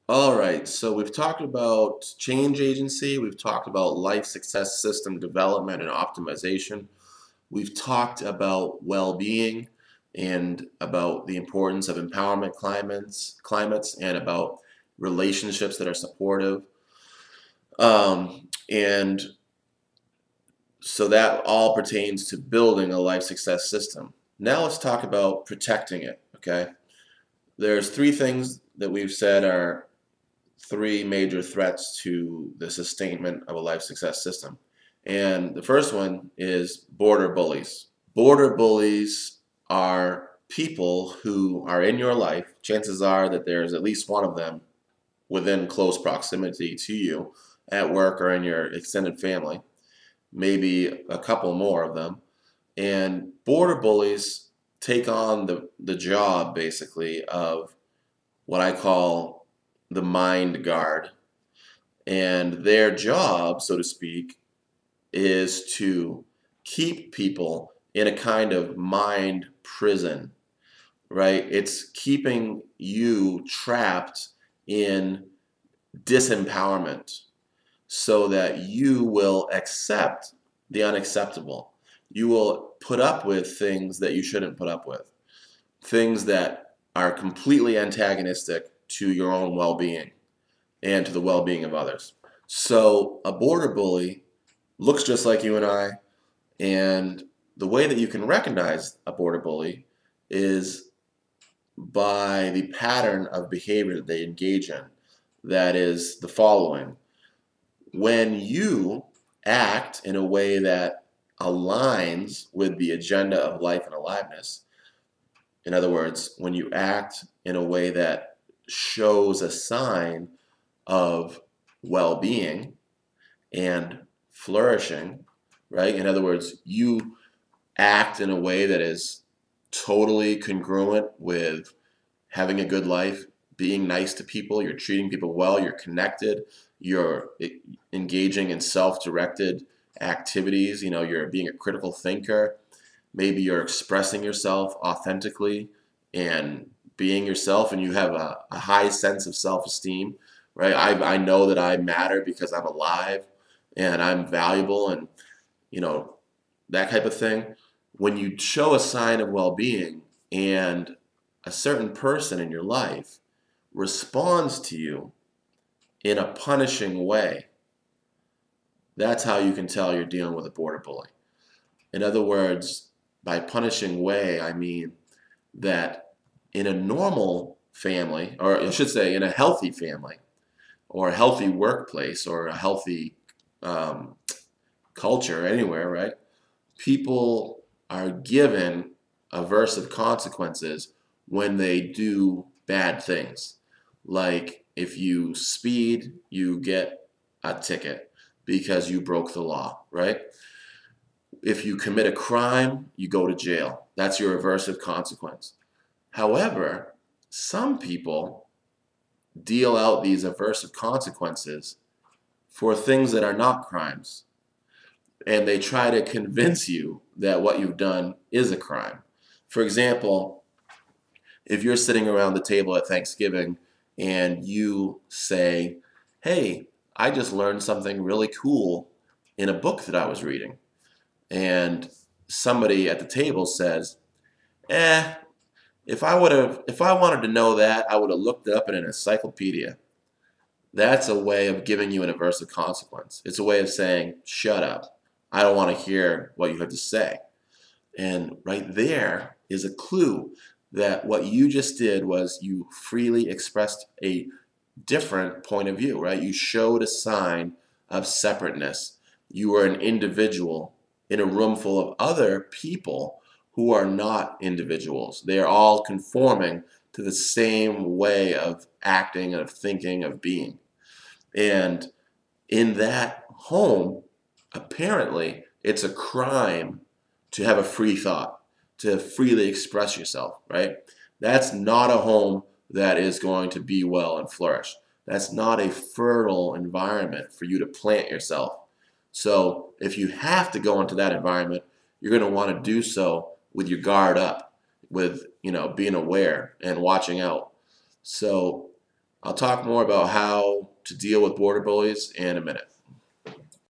All right, so we've talked about change agency, we've talked about life success system development and optimization, we've talked about well-being and about the importance of empowerment climates and about relationships that are supportive. And so that all pertains to building a life success system. Now let's talk about protecting it, okay? There's three things that we've said are three major threats to the sustainment of a life success system. And the first one is border bullies. Border bullies are people who are in your life. Chances are that there's at least one of them within close proximity to you at work or in your extended family, maybe a couple more of them. And border bullies take on the job basically of what I call the mind guard. And their job, so to speak, is to keep people in a kind of mind prison, right? It's keeping you trapped in disempowerment so that you will accept the unacceptable. You will put up with things that you shouldn't put up with, things that are completely antagonistic to your own well-being and to the well-being of others. So a border bully looks just like you and I, and the way that you can recognize a border bully is by the pattern of behavior that they engage in. That is the following. When you act in a way that aligns with the agenda of life and aliveness, in other words, when you act in a way that shows a sign of well-being and flourishing, right? In other words, you act in a way that is totally congruent with having a good life, being nice to people, you're treating people well, you're connected, you're engaging in self-directed activities, you're being a critical thinker, maybe you're expressing yourself authentically and being yourself, and you have a high sense of self-esteem, right? I know that I matter because I'm alive and I'm valuable, and you know that type of thing. When you show a sign of well-being and a certain person in your life responds to you in a punishing way, that's how you can tell you're dealing with a border bully. In other words, by punishing way, I mean that in a normal family, or I should say in a healthy family, or a healthy workplace, or a healthy um, culture anywhere, right? People are given aversive consequences when they do bad things. Like if you speed, you get a ticket because you broke the law, right? If you commit a crime, you go to jail. That's your aversive consequence. However, some people deal out these aversive consequences for things that are not crimes. And they try to convince you that what you've done is a crime. For example, if you're sitting around the table at Thanksgiving and you say, hey, I just learned something really cool in a book that I was reading. And somebody at the table says, eh, if I wanted to know that, I would have looked it up in an encyclopedia. That's a way of giving you an aversive consequence. It's a way of saying, shut up. I don't want to hear what you have to say. And right there is a clue that what you just did was you freely expressed a different point of view, right? You showed a sign of separateness. You were an individual in a room full of other people who are not individuals. They are all conforming to the same way of acting, of thinking, of being. And in that home, apparently, it's a crime to have a free thought, to freely express yourself, right? That's not a home that is going to be well and flourish. That's not a fertile environment for you to plant yourself. So if you have to go into that environment, you're going to want to do so with your guard up, with being aware and watching out. So I'll talk more about how to deal with border bullies in a minute.